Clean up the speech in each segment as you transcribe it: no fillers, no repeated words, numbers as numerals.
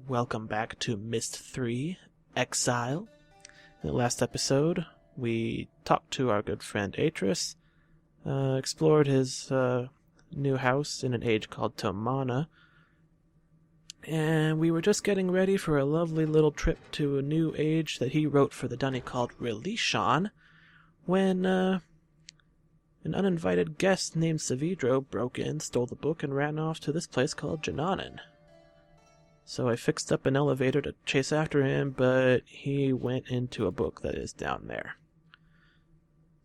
Welcome back to Myst 3, Exile. In the last episode, we talked to our good friend Atris, explored his new house in an age called Tomana, and we were just getting ready for a lovely little trip to a new age that he wrote for the dunny called Relishon, when an uninvited guest named Savidro broke in, stole the book, and ran off to this place called Jananin. So I fixed up an elevator to chase after him, but he went into a book that is down there.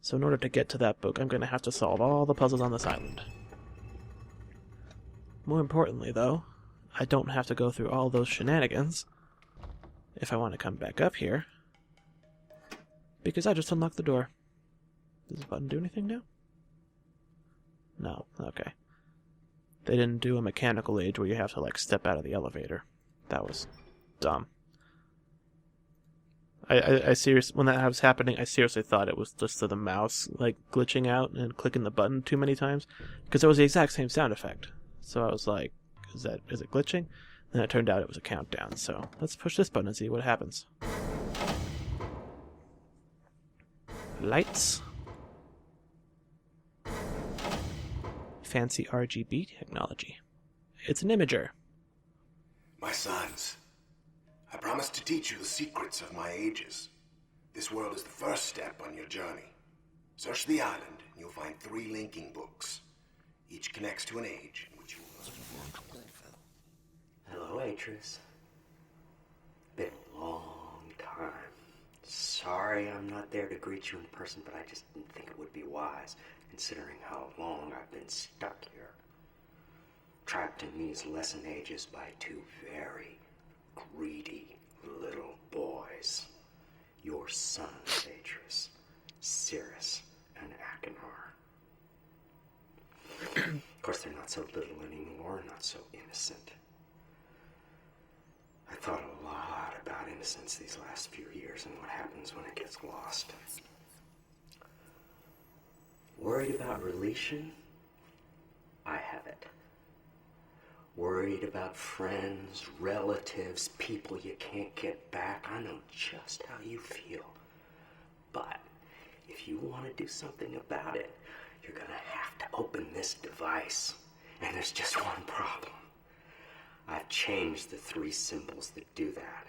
So in order to get to that book, I'm going to have to solve all the puzzles on this island. More importantly, though, I don't have to go through all those shenanigans if I want to come back up here, because I just unlocked the door. Does the button do anything now? No. Okay. They didn't do a mechanical age where you have to, step out of the elevator. That was dumb. I seriously, when that was happening, I seriously thought it was just the mouse, glitching out and clicking the button too many times, because it was the exact same sound effect. So I was like, is it glitching? Then it turned out it was a countdown, so let's push this button and see what happens. Lights. Fancy RGB technology. It's an imager. My sons, I promise to teach you the secrets of my ages. This world is the first step on your journey. Search the island and you'll find 3 linking books. Each connects to an age in which you will... Hello, Atris. Been a long time. Sorry I'm not there to greet you in person, but I just didn't think it would be wise, considering how long I've been stuck here. Trapped in these lesson ages by 2 very greedy little boys. Your sons, Atris, Cirrus, and Achenar. Of course, they're not so little anymore, not so innocent. I thought a lot about innocence these last few years and what happens when it gets lost. Worried about relation? I have it. Worried about friends, relatives, people you can't get back. I know just how you feel. But if you want to do something about it, you're going to have to open this device. And there's just one problem. I've changed the 3 symbols that do that.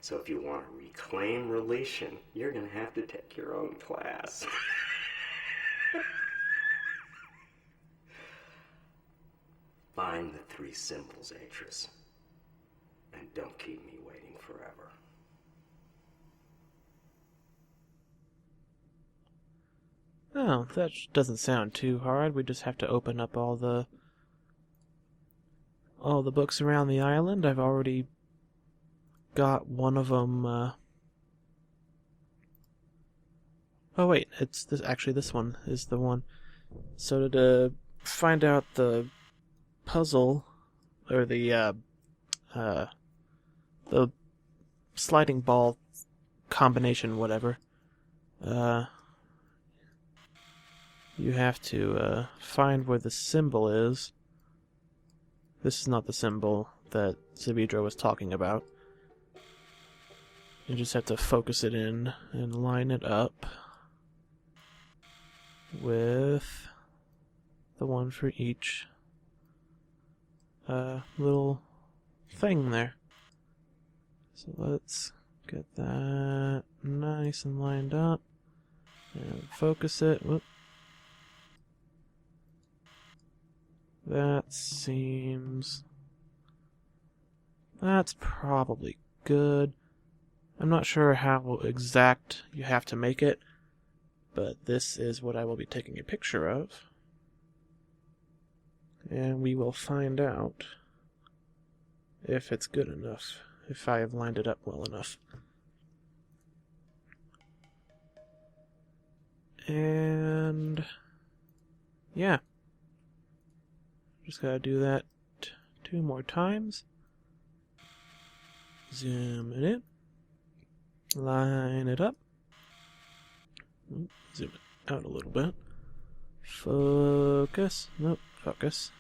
So if you want to reclaim relation, you're going to have to take your own class. Find the 3 symbols, Atris. And don't keep me waiting forever. Oh, that doesn't sound too hard. We just have to open up all the books around the island. I've already got one of them. Oh wait, it's this. Actually, this one is the one. So to find out the puzzle, or the sliding ball combination, whatever, you have to find where the symbol is. This is not the symbol that Savidro was talking about. You just have to focus it in and line it up with the one for each little thing there. So let's get that nice and lined up and focus it. Whoop. That's probably good. I'm not sure how exact you have to make it, but this is what I will be taking a picture of. And we will find out if it's good enough, if I have lined it up well enough. And yeah. Just gotta do that 2 more times. Zoom it in. Line it up. Zoom it out a little bit. Focus. Nope, focus.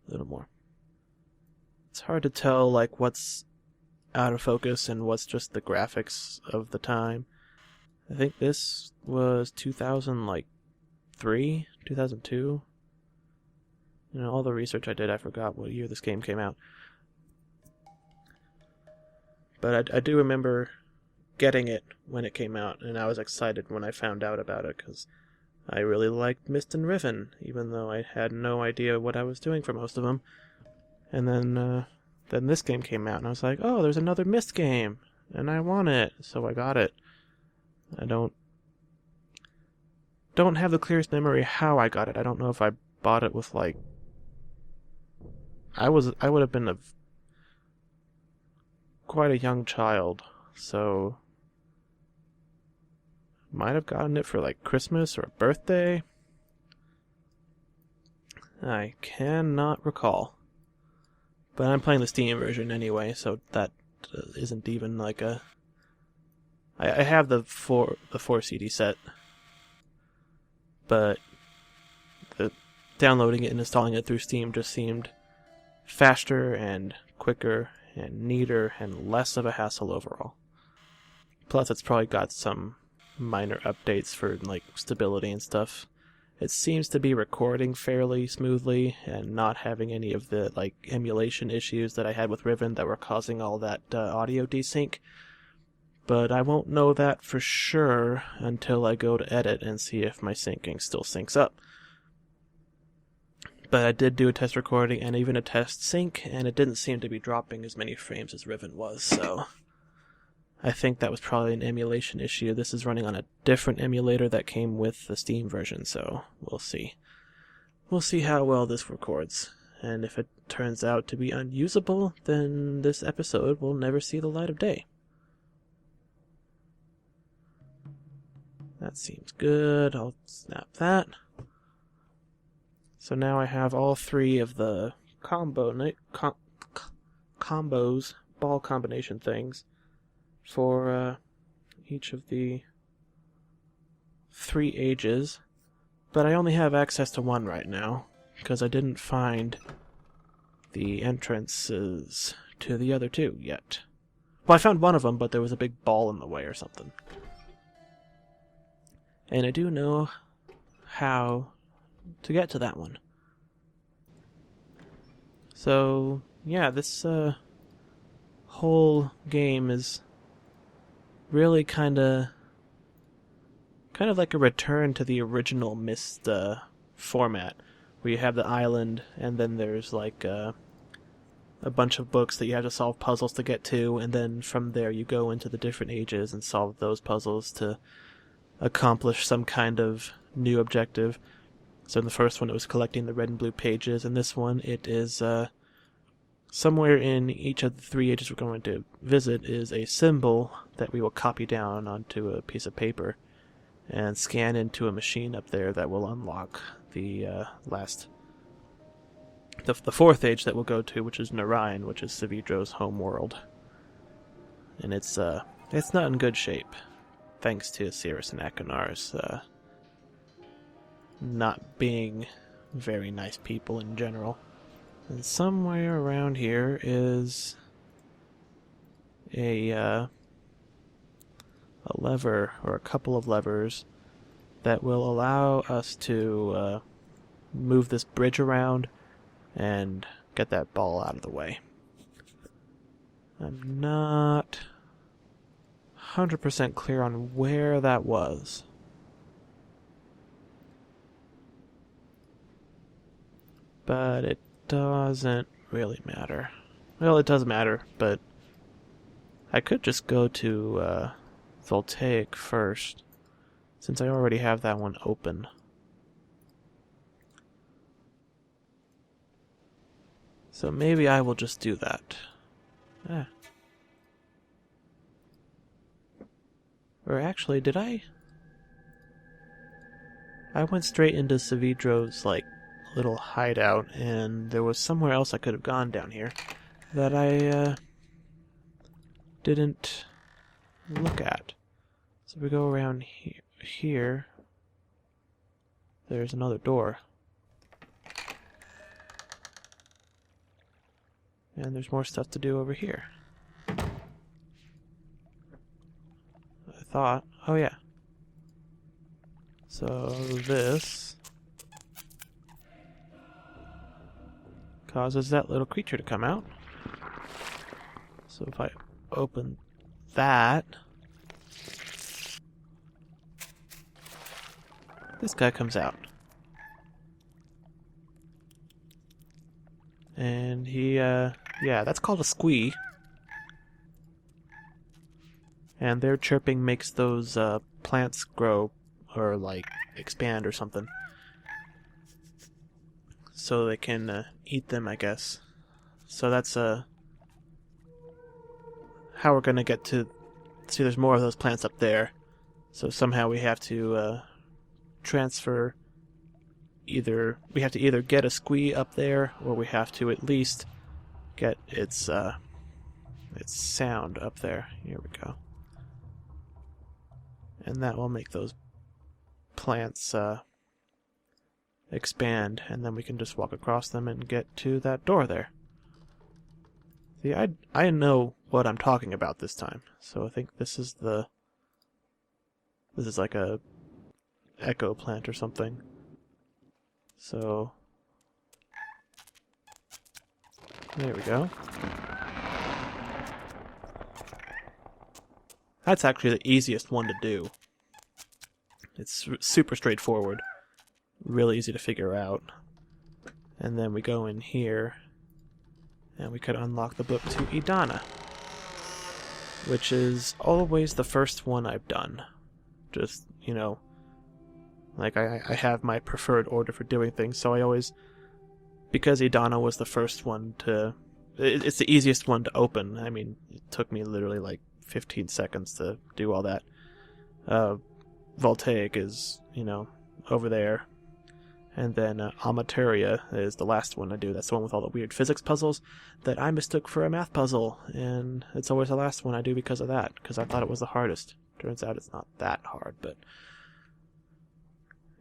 A little more. It's hard to tell like what's out of focus and what's just the graphics of the time. I think this was 2003, 2002. You know, all the research I did, I forgot what year this game came out. But I do remember getting it when it came out, and I was excited when I found out about it, because I really liked Myst and Riven, even though I had no idea what I was doing for most of them. And then this game came out, and I was like, oh, there's another Myst game, and I want it, so I got it. I don't have the clearest memory how I got it. I don't know if I bought it with, like... I would have been quite a young child, so... might have gotten it for, like, Christmas or a birthday. I cannot recall. But I'm playing the Steam version anyway, so that isn't even like a... I have the 4 CD set, but downloading it and installing it through Steam just seemed faster and quicker and neater and less of a hassle overall. Plus, it's probably got some minor updates for like stability and stuff. It seems to be recording fairly smoothly and not having any of the like emulation issues that I had with Riven that were causing all that audio desync. But I won't know that for sure until I go to edit and see if my syncing still syncs up. But I did do a test recording and even a test sync, and it didn't seem to be dropping as many frames as Riven was, so I think that was probably an emulation issue. This is running on a different emulator that came with the Steam version, so we'll see. We'll see how well this records. And if it turns out to be unusable, then this episode will never see the light of day. That seems good. I'll snap that. So now I have all 3 of the combos, ball combination things, for each of the 3 ages. But I only have access to 1 right now, because I didn't find the entrances to the other 2 yet. Well, I found one of them, but there was a big ball in the way or something. And I do know how to get to that one. So, yeah, this whole game is really kind of like a return to the original Myst format, where you have the island, and then there's like a bunch of books that you have to solve puzzles to get to, and then from there you go into the different ages and solve those puzzles to accomplish some kind of new objective. So in the first one it was collecting the red and blue pages, and this one it is somewhere in each of the 3 ages we're going to visit is a symbol that we will copy down onto a piece of paper and scan into a machine up there that will unlock the the 4th age that we'll go to, which is Narayan, which is Savidro's home world. And it's not in good shape, thanks to Cirrus and Akonar's not being very nice people in general. And somewhere around here is a lever, or a couple of levers, that will allow us to move this bridge around and get that ball out of the way. I'm not 100% clear on where that was. But it doesn't really matter. Well, it does matter, but I could just go to Voltaic first, since I already have that one open. So maybe I will just do that. Or actually, did I? I went straight into Savidro's, like, little hideout, and there was somewhere else I could have gone down here that I didn't look at. So we go around here. There's another door. And there's more stuff to do over here. I thought... Oh, yeah. So, this... causes that little creature to come out. So if I open that... this guy comes out. And he, yeah, that's called a squee. And their chirping makes those plants grow, or like expand or something. So they can eat them, I guess. So that's how we're gonna get to... see, there's more of those plants up there. So somehow we have to transfer... either we have to either get a squee up there, or we have to at least get its sound up there. Here we go. And that will make those plants expand, and then we can just walk across them and get to that door there. See, I know what I'm talking about this time. So I think this is like a echo plant or something. So there we go. That's actually the easiest one to do. It's super straightforward. Really easy to figure out. And then we go in here, and we could unlock the book to Idana, which is always the first one I've done. Just, you know, like I have my preferred order for doing things, so I always, because Idana was the first one to, it's the easiest one to open. I mean, it took me literally like 15 seconds to do all that. Voltaic is, you know, over there. And then Amateria is the last one I do. That's the one with all the weird physics puzzles that I mistook for a math puzzle. And it's always the last one I do because of that, because I thought it was the hardest. Turns out it's not that hard, but...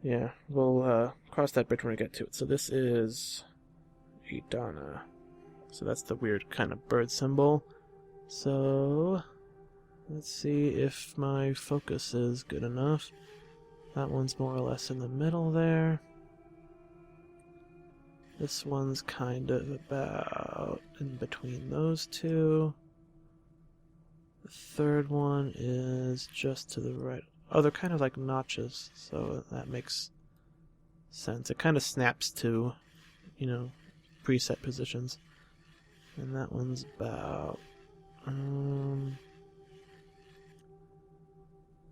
yeah, we'll cross that bridge when we get to it. So this is Idana. So that's the weird kind of bird symbol. So let's see if my focus is good enough. That one's more or less in the middle there. This one's kind of about in between those two. The third one is just to the right. Oh, they're kind of like notches, so that makes sense. It kind of snaps to, you know, preset positions. And that one's about...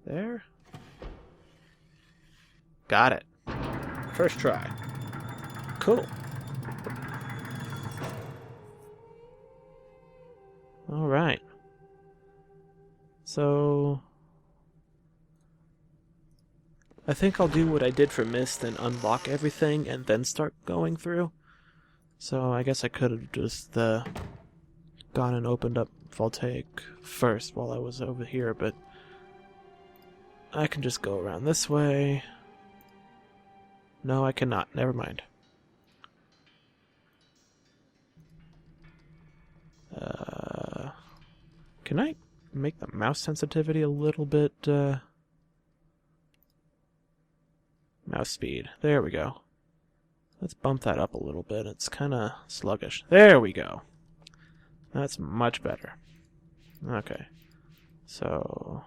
there? Got it. First try. Cool. Alright. So... I think I'll do what I did for Myst and unlock everything and then start going through. So I guess I could have just gone and opened up Voltaic first while I was over here, but I can just go around this way. No, I cannot. Never mind. Can I make the mouse sensitivity a little bit, mouse speed. There we go. Let's bump that up a little bit. It's kind of sluggish. There we go. That's much better. Okay. So,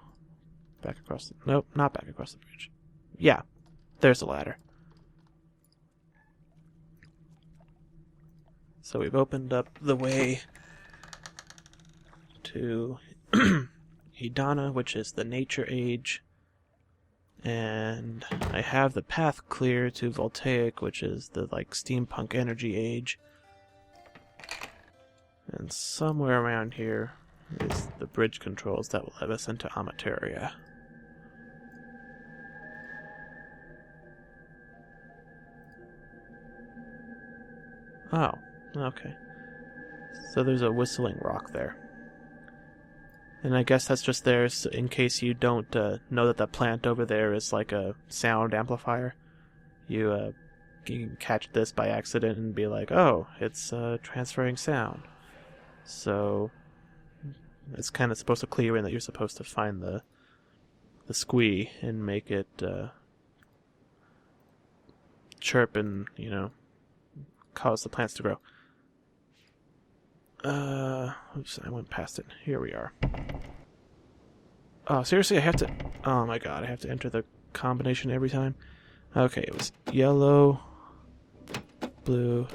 back across the... nope, not back across the bridge. Yeah, there's the ladder. So we've opened up the way to Idana, which is the nature age. And I have the path clear to Voltaic, which is the, like, steampunk energy age. And somewhere around here is the bridge controls that will let us into Amateria. Oh, okay. So there's a whistling rock there. And I guess that's just there so in case you don't know that the plant over there is like a sound amplifier. You can catch this by accident and be like, oh, it's transferring sound. So it's kind of supposed to clear in that you're supposed to find the squee and make it chirp and, cause the plants to grow. Oops, I went past it. Here we are. Oh, seriously, I have to... Oh my god, I have to enter the combination every time? Okay, it was yellow, blue,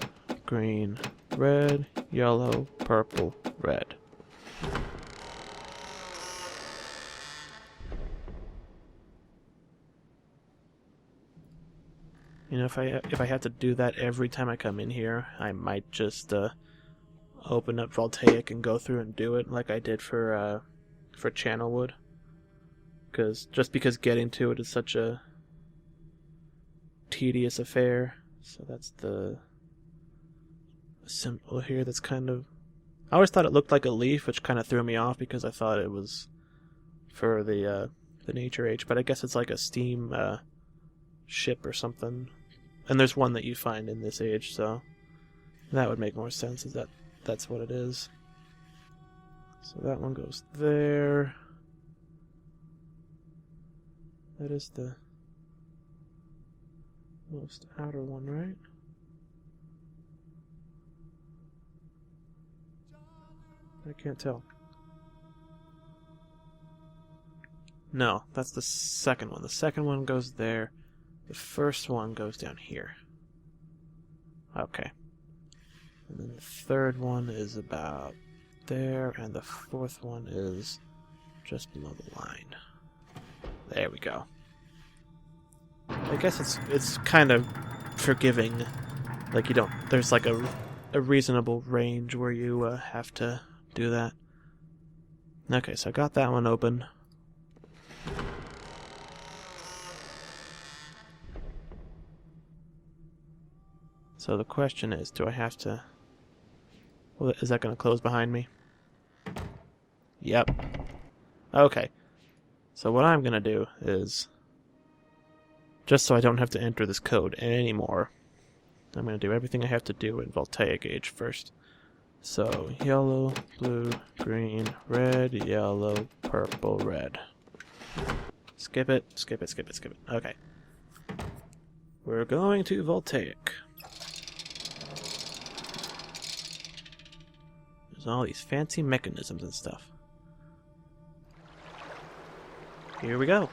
green, red, yellow, purple, red. If I have to do that every time I come in here, I might just open up Voltaic and go through and do it like I did for Channelwood. Because getting to it is such a tedious affair. So that's the symbol here that's kind of... I always thought it looked like a leaf, which kind of threw me off because I thought it was for the Nature Age, but I guess it's like a steam ship or something. And there's one that you find in this age, so that would make more sense, is that's what it is. So that one goes there. That is the most outer one, right? I can't tell. No, that's the second one. The second one goes there. The first one goes down here. Okay. And then the third one is about there, and the fourth one is just below the line. There we go. I guess it's kind of forgiving. Like you don't... There's like a reasonable range where you have to do that. Okay, so I got that one open. So the question is, do I have to... Well, is that going to close behind me? Yep. Okay. So what I'm going to do is, just so I don't have to enter this code anymore, I'm going to do everything I have to do in Voltaic Age first. So, yellow, blue, green, red, yellow, purple, red. Skip it, skip it, skip it, skip it. Okay. We're going to Voltaic. There's all these fancy mechanisms and stuff. Here we go.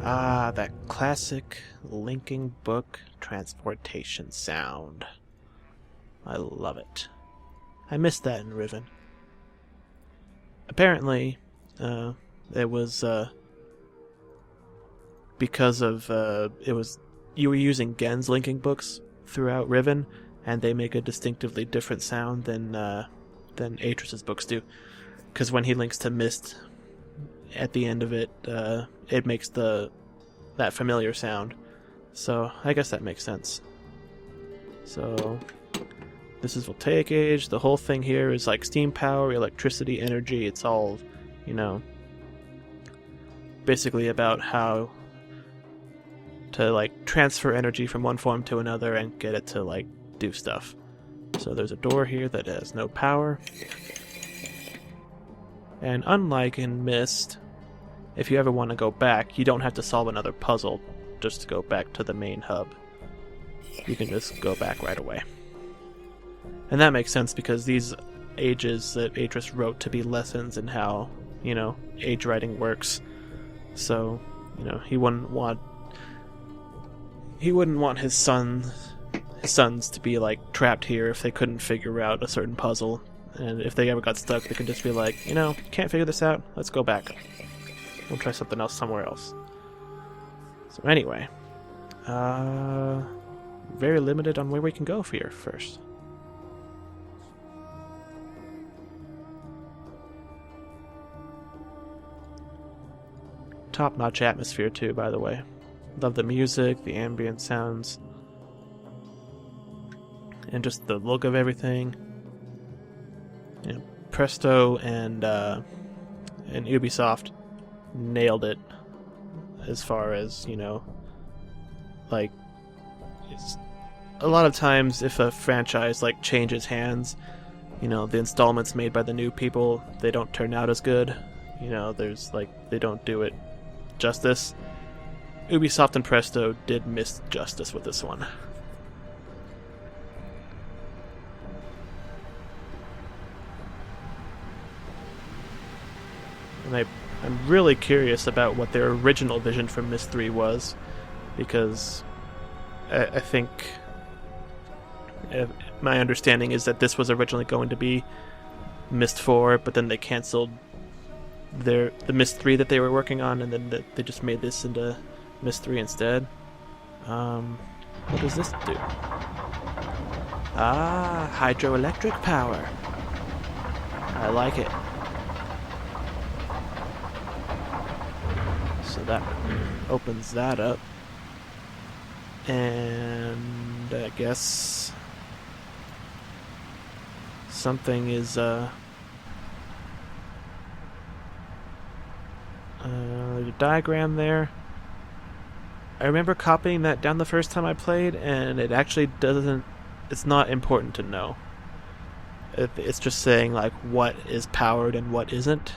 Ah, that classic linking book transportation sound. I love it. I missed that in Riven. Apparently, it was because of you were using Gen's linking books throughout Riven, and they make a distinctively different sound than Atrus's books do. Because when he links to Myst, at the end of it, it makes that familiar sound. So I guess that makes sense. So this is Voltaic Age. The whole thing here is like steam power, electricity, energy. It's all, basically about how to like transfer energy from one form to another and get it to like do stuff. So there's a door here that has no power. And unlike in Myst, if you ever want to go back, you don't have to solve another puzzle just to go back to the main hub. You can just go back right away. And that makes sense because these ages that Atrus wrote to be lessons in how, age writing works. So, he wouldn't want his sons to be like trapped here if they couldn't figure out a certain puzzle. And if they ever got stuck, they could just be like, can't figure this out, let's go back. We'll try something else somewhere else. So anyway, very limited on where we can go here first. Top-notch atmosphere too, by the way. Love the music, the ambient sounds. and just the look of everything. You know, Presto and Ubisoft nailed it as far as, you know, like, it's, a lot of times if a franchise like changes hands, you know, the installments made by the new people, they don't turn out as good. You know, there's like, they don't do it justice. Ubisoft and Presto did miss justice with this one. And I'm really curious about what their original vision for Myst 3 was, because I think my understanding is that this was originally going to be Myst 4, but then they canceled the Myst 3 that they were working on, and then they just made this into Myst 3 instead. What does this do? Ah, hydroelectric power. I like it. So that opens that up. And I guess something is there's a diagram there. I remember copying that down the first time I played, and it actually doesn't, it's not important to know. It's just saying like what is powered and what isn't.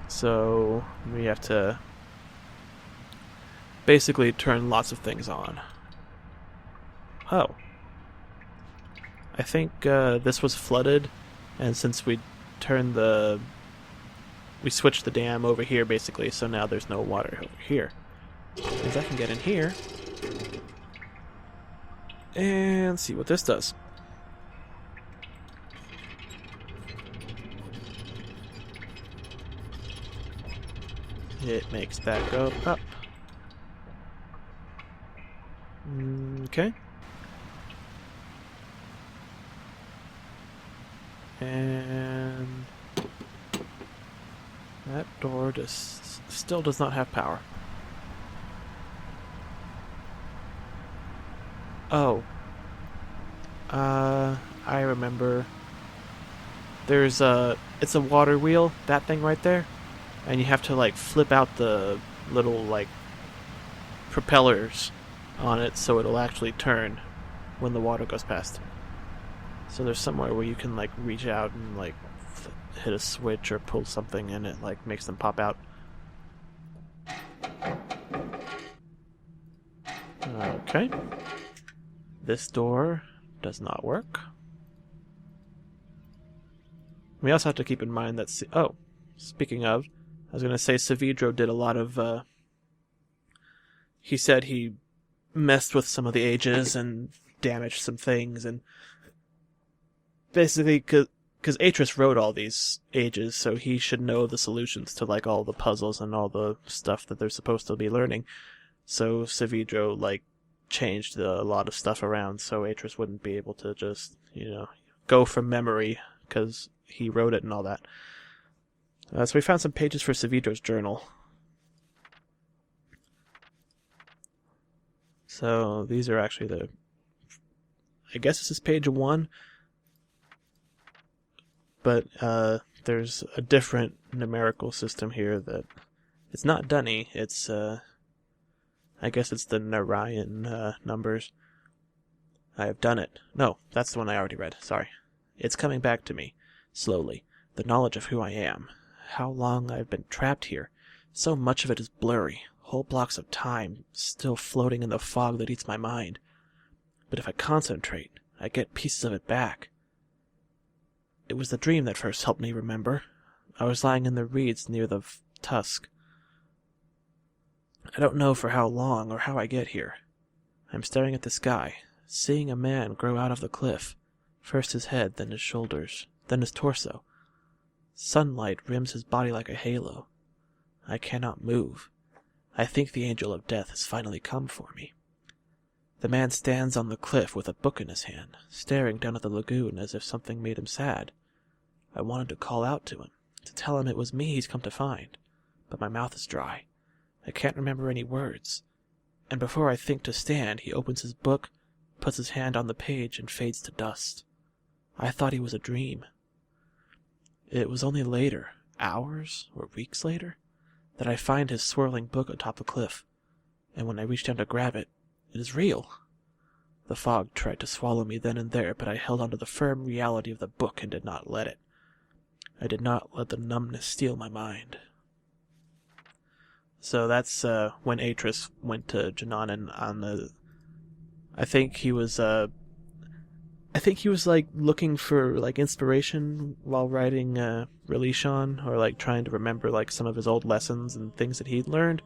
So we have to basically turn lots of things on. Oh. I think this was flooded, and since we switched the dam over here basically, so now there's no water over here. Means I can get in here and see what this does. It makes that go up. Okay. And that door still does not have power. Oh. I remember. It's a water wheel, that thing right there. And you have to like flip out the little like propellers on it so it'll actually turn when the water goes past. So there's somewhere where you can like reach out and like hit a switch or pull something and it like makes them pop out. Okay. This door does not work. We also have to keep in mind that speaking of, I was going to say Savidro did a lot of he said he messed with some of the ages and damaged some things, and basically because Atris wrote all these ages, so he should know the solutions to like all the puzzles and all the stuff that they're supposed to be learning. So Savidro like changed a lot of stuff around so Atris wouldn't be able to just, you know, go from memory because he wrote it and all that. So we found some pages for Savidro's journal. So these are actually I guess this is page 1. But there's a different numerical system here that it's not Dunny. It's I guess it's the Narayan numbers. I have done it. No, that's the one I already read. Sorry. It's coming back to me slowly. The knowledge of who I am. How long I've been trapped here. So much of it is blurry. Whole blocks of time still floating in the fog that eats my mind. But if I concentrate, I get pieces of it back. It was the dream that first helped me remember. I was lying in the reeds near the tusk. I don't know for how long or how I get here. I'm staring at the sky, seeing a man grow out of the cliff. First his head, then his shoulders, then his torso. Sunlight rims his body like a halo. I cannot move. I think the angel of death has finally come for me. The man stands on the cliff with a book in his hand, staring down at the lagoon as if something made him sad. I wanted to call out to him, to tell him it was me he's come to find, but my mouth is dry. I can't remember any words. And before I think to stand, he opens his book, puts his hand on the page and fades to dust. I thought he was a dream. It was only later, hours or weeks later, that I find his swirling book atop a cliff, and when I reach down to grab it, it is real. The fog tried to swallow me then and there, but I held onto the firm reality of the book and did not let it. I did not let the numbness steal my mind. So that's when Atris went to Jananan on the... I think he was like looking for like inspiration while writing Relishon, or like trying to remember like some of his old lessons and things that he'd learned.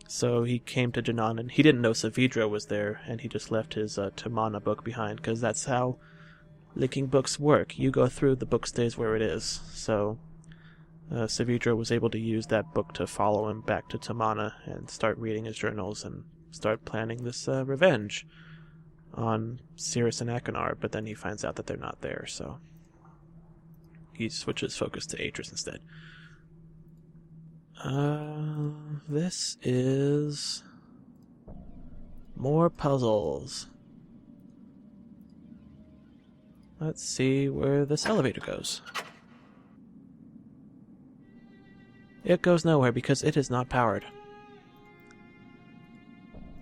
So he came to Jananan. He didn't know Savidro was there, and he just left his Tamana book behind, because that's how linking books work. You go through, the book stays where it is. So Savidro was able to use that book to follow him back to Tamana and start reading his journals and start planning this revenge on Cirrus and Akinar, but then he finds out that they're not there, so he switches focus to Atris instead. This is more puzzles. Let's see where this elevator goes. It goes nowhere because it is not powered.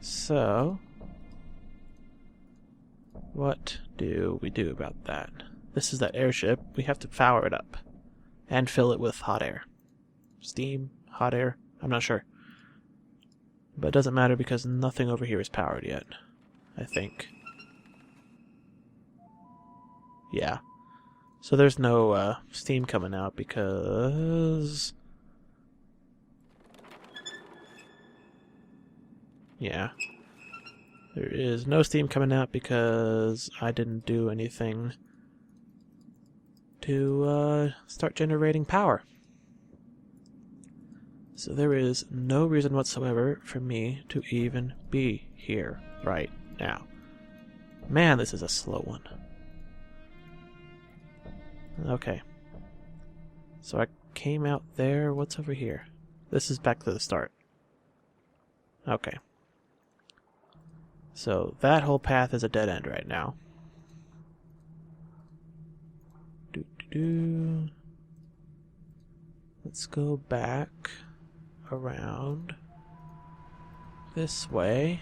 So, what do we do about that? This is that airship. We have to power it up and fill it with hot air. Steam, hot air, I'm not sure. But it doesn't matter because nothing over here is powered yet, I think. Yeah. So there's no steam coming out because... Yeah. There is no steam coming out because I didn't do anything to start generating power. So there is no reason whatsoever for me to even be here right now. Man, this is a slow one. Okay. So I came out there. What's over here? This is back to the start. Okay. So that whole path is a dead end right now. Let's go back around this way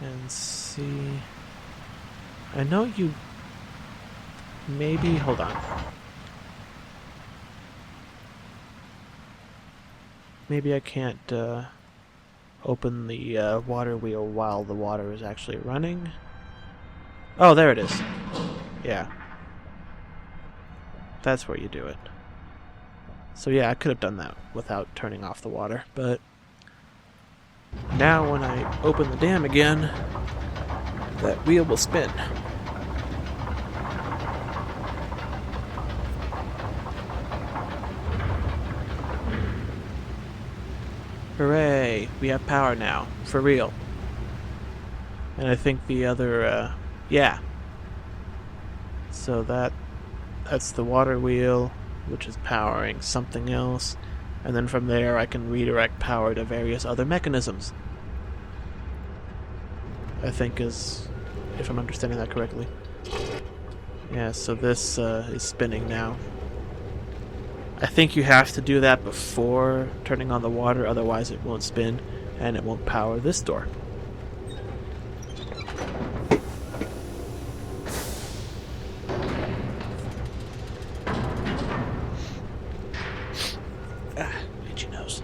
and see. I know you maybe hold on. Maybe I can't open the water wheel while the water is actually running. Oh, there it is. Yeah. That's where you do it. So yeah, I could have done that without turning off the water, but now when I open the dam again, that wheel will spin. Hooray! We have power now, for real. And I think the other, yeah. So that's the water wheel, which is powering something else, and then from there I can redirect power to various other mechanisms. I think is, if I'm understanding that correctly. Yeah, so this is spinning now. I think you have to do that before turning on the water, otherwise it won't spin, and it won't power this door. Itchy nose.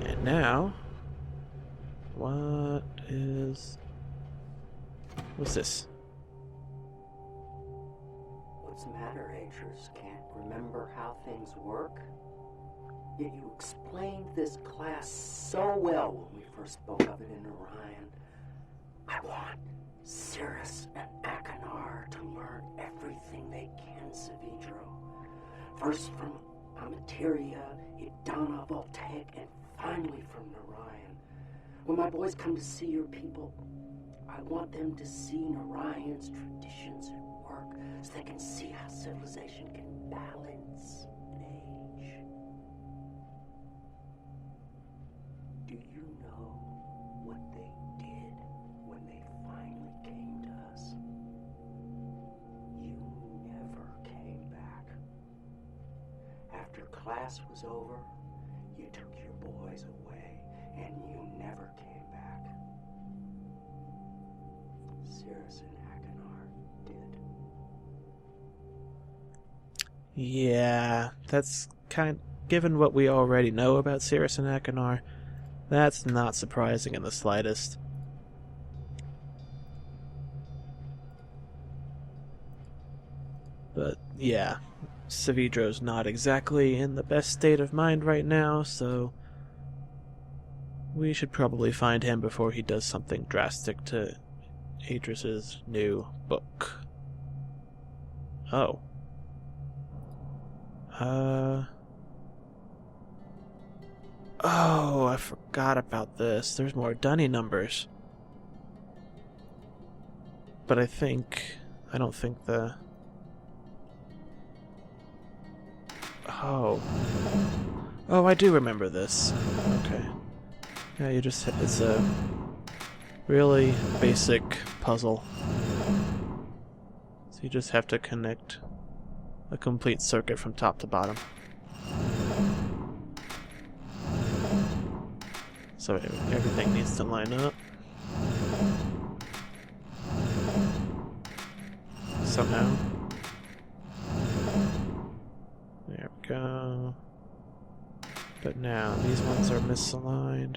And now, what's this? What's the matter, Atris? Can't remember how things work? Yet you explained this class so well when we first spoke of it in Orion. I want Cirrus and Akinar to learn everything they can, Savidro. First from Amateria, Idana, Voltaic, and finally from Narayan. When my boys come to see your people, I want them to see Narayan's traditions at work so they can see how civilization can balance an age. class was over, you took your boys away, and you never came back. Cirrus and Achenar did. Yeah, that's given what we already know about Cirrus and Achenar, that's not surprising in the slightest. But yeah, Savidro's not exactly in the best state of mind right now, so we should probably find him before he does something drastic to Adris's new book. Oh. Oh, I forgot about this. There's more dunny numbers. But I don't think the... Oh. Oh, I do remember this. Okay. Yeah, it's a really basic puzzle. So you just have to connect a complete circuit from top to bottom. So everything needs to line up. Somehow. There we go. But now, these ones are misaligned.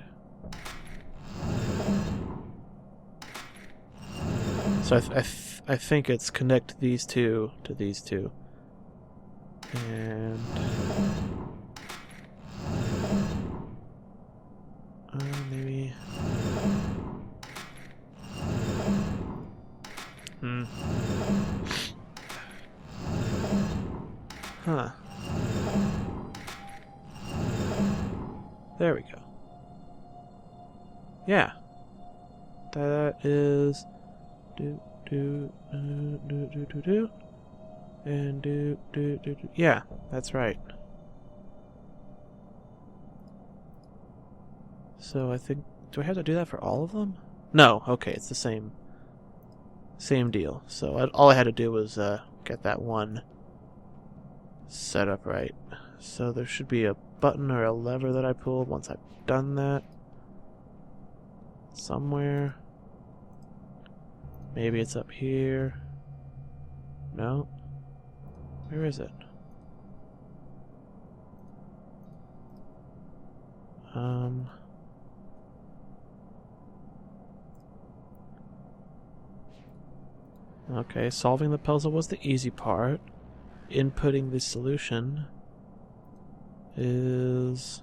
So I think it's connect these two to these two. And... maybe... Huh. There we go. Yeah. That is... And yeah, that's right. So I think... Do I have to do that for all of them? No, okay, it's the same deal. So all I had to do was get that one set up right. So there should be a button or a lever that I pulled once I've done that. Somewhere. Maybe it's up here. No. Where is it? Okay, solving the puzzle was the easy part. Inputting the solution is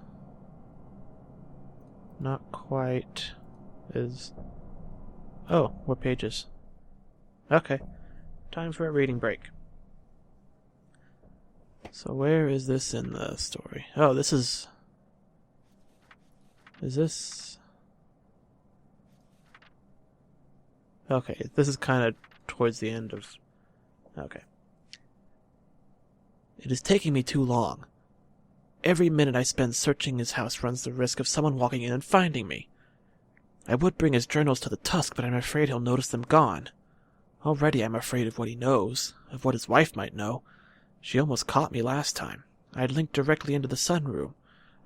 not quite as... Oh, what pages? Okay, time for a reading break. So where is this in the story? Oh, this is... Is this... Okay, this is kind of towards the end of... Okay. It is taking me too long. Every minute I spend searching his house runs the risk of someone walking in and finding me. I would bring his journals to the Tusk, but I'm afraid he'll notice them gone. Already I'm afraid of what he knows, of what his wife might know. She almost caught me last time. I had linked directly into the sunroom.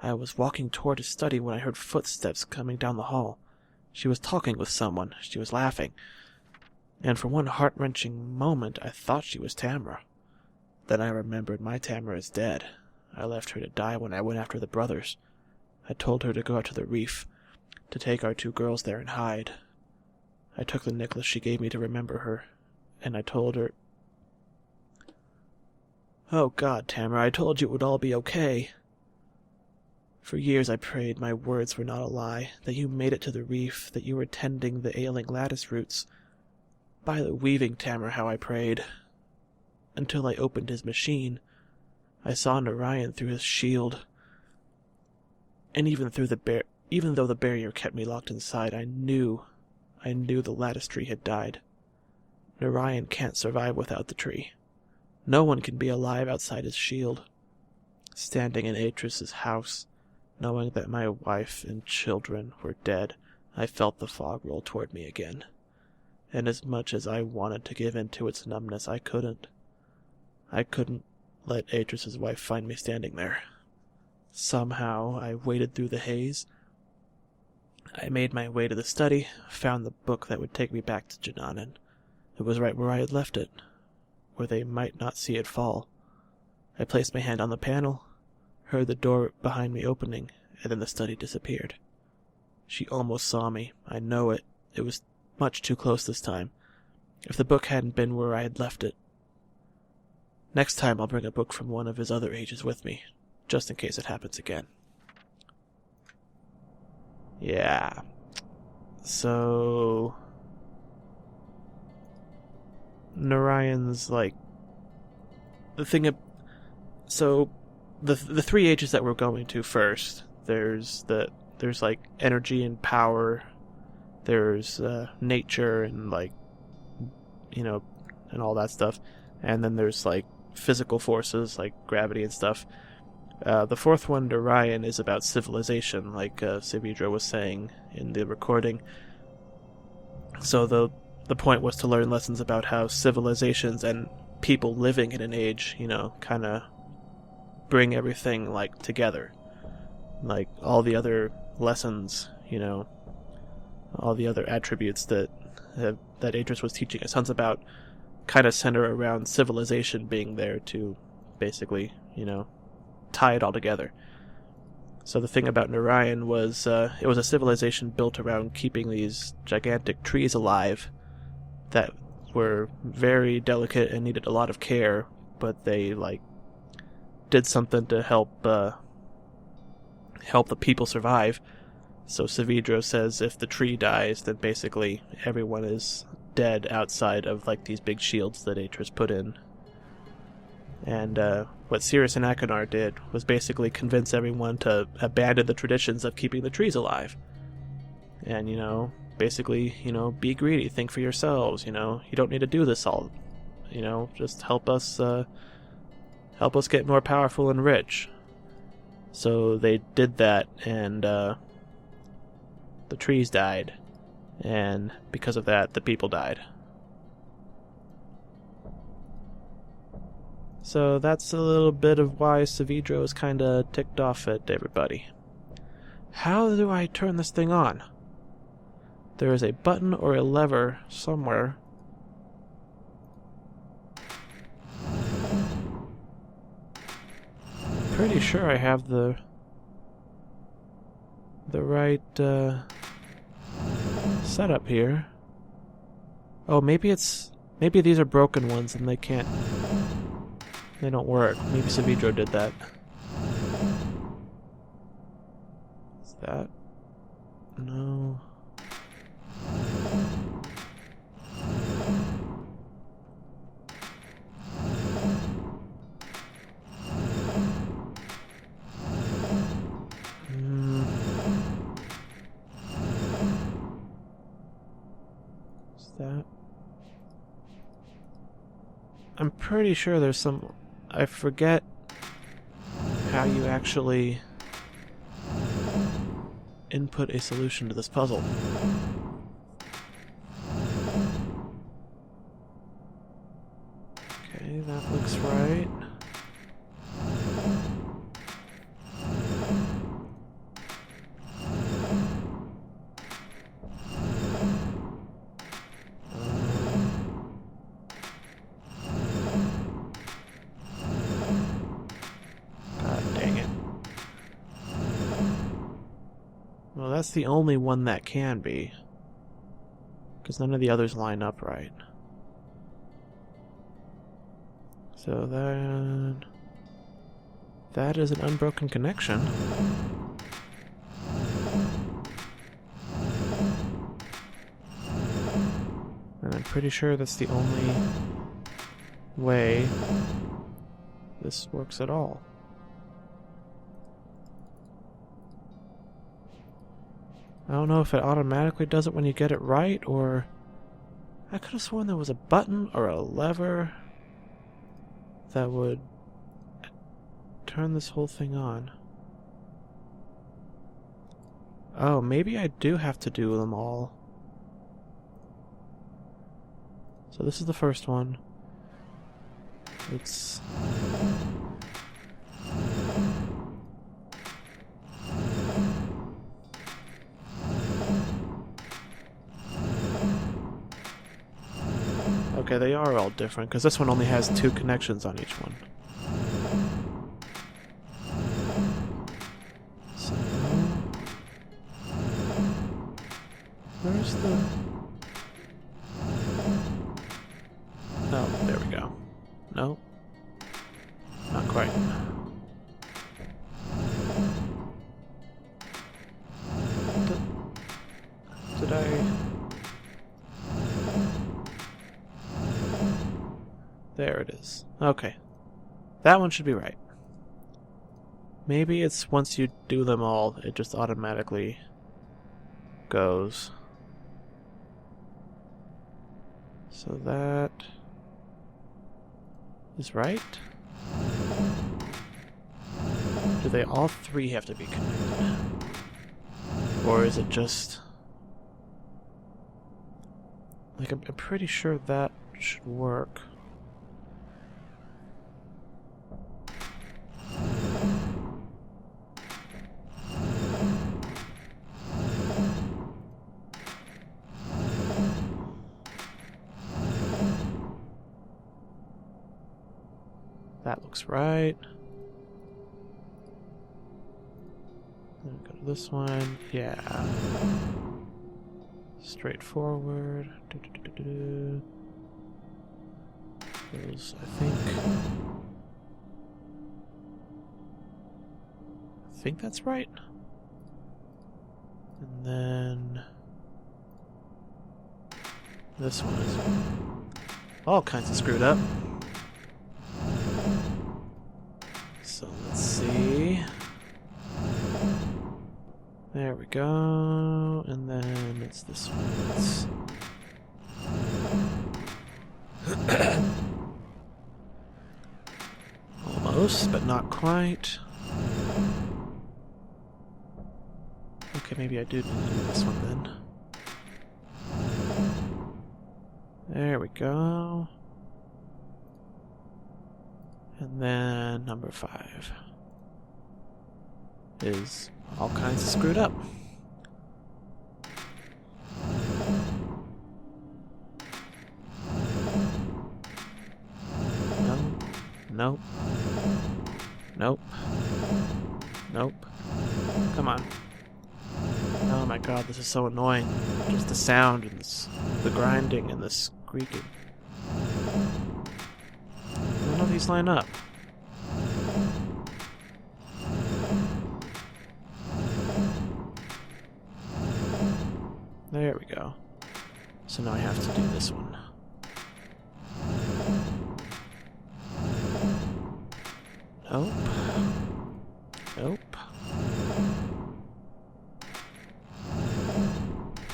I was walking toward his study when I heard footsteps coming down the hall. She was talking with someone. She was laughing. And for one heart-wrenching moment I thought she was Tamara. Then I remembered my Tamara is dead. I left her to die when I went after the brothers. I told her to go out to the reef, to take our two girls there and hide. I took the necklace she gave me to remember her, and I told her... Oh God, Tamara, I told you it would all be okay. For years I prayed my words were not a lie, that you made it to the reef, that you were tending the ailing lattice roots. By the weaving, Tamara, how I prayed. Until I opened his machine, I saw Narayan through his shield. And even though the barrier kept me locked inside, I knew the lattice tree had died. Narayan can't survive without the tree. No one can be alive outside his shield. Standing in Atris's house, knowing that my wife and children were dead, I felt the fog roll toward me again. And as much as I wanted to give in to its numbness, I couldn't. I couldn't let Atris's wife find me standing there. Somehow I waded through the haze. I made my way to the study, found the book that would take me back to Jananan. It was right where I had left it, where they might not see it fall. I placed my hand on the panel, heard the door behind me opening, and then the study disappeared. She almost saw me. I know it. It was much too close this time. If the book hadn't been where I had left it. Next time I'll bring a book from one of his other ages with me, just in case it happens again. Yeah. So... Narayan's, like... So, the three ages that we're going to first, there's like, energy and power, there's, nature and, like, you know, and all that stuff, and then there's, like, physical forces, like gravity and stuff. The fourth one, Narayan, is about civilization, like, Savidra was saying in the recording. So the point was to learn lessons about how civilizations and people living in an age, you know, kind of bring everything, like, together. Like, all the other lessons, you know, all the other attributes that Idris was teaching us. Sounds about kind of center around civilization being there to basically, you know, tie it all together. So the thing about Narayan was, it was a civilization built around keeping these gigantic trees alive that were very delicate and needed a lot of care, but they, like, did something to help the people survive. So Savidro says if the tree dies, then basically everyone is dead outside of, like, these big shields that Atris put in. And what Sirius and Akanar did was basically convince everyone to abandon the traditions of keeping the trees alive. And, you know, basically, you know, be greedy, think for yourselves, you know, you don't need to do this all, you know, just help us get more powerful and rich. So they did that, and the trees died, and because of that, the people died. So that's a little bit of why Savidro is kinda ticked off at everybody. How do I turn this thing on? There is a button or a lever somewhere. Pretty sure I have the right setup here. Oh, maybe these are broken ones and they don't work. Maybe Savidro did that. Is that? No. That. I'm pretty sure there's some... I forget how you actually input a solution to this puzzle. Okay, that looks right. That's the only one that can be, because none of the others line up right. So that is an unbroken connection. And I'm pretty sure that's the only way this works at all. I don't know if it automatically does it when you get it right, or... I could have sworn there was a button or a lever that would turn this whole thing on. Oh, maybe I do have to do them all. So this is the first one. It's... Okay, they are all different, because this one only has 2 connections on each one. So... where's the... oh, there we go. No. Not quite. Did I... there it is. Okay. That one should be right. Maybe it's once you do them all, it just automatically goes. So that is right. Do they all 3 have to be connected? Or is it just... like, I'm pretty sure that should work. That looks right. Then we go to this one. Yeah. Straightforward. Those, I think that's right. And then this one is all kinds of screwed up. So let's see. There we go. And then it's this one. Almost, but not quite. Okay, maybe I do need to do this one then. There we go. And then number 5 is all kinds of screwed up. No. Nope. Nope. Nope. Come on. Oh my god, this is so annoying. Just the sound and the grinding and the squeaking. None of these line up. There we go. So now I have to do this one. Nope. Nope.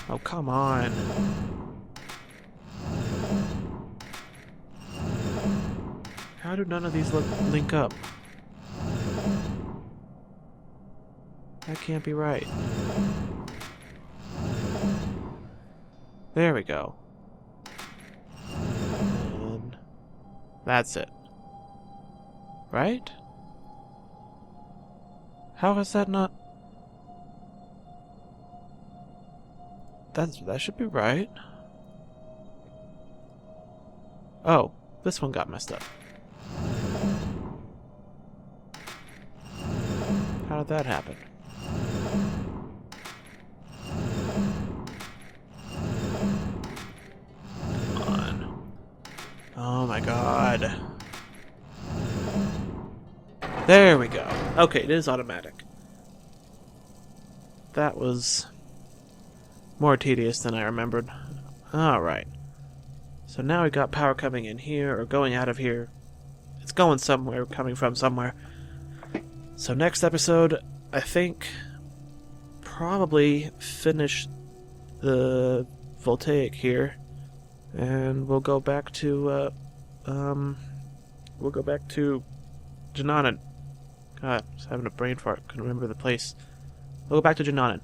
Oh, come on. How do none of these link up? That can't be right. There we go. And that's it. Right? How is that not... That should be right. Oh, this one got messed up. How did that happen? Come on. Oh my god. There we go. Okay, it is automatic. That was more tedious than I remembered. Alright. So now we got power coming in here, or going out of here. It's going somewhere, coming from somewhere. So next episode, I think, probably finish the Voltaic here. And we'll go back to, Jananan. God, I was having a brain fart. Couldn't remember the place. We'll go back to Jananan.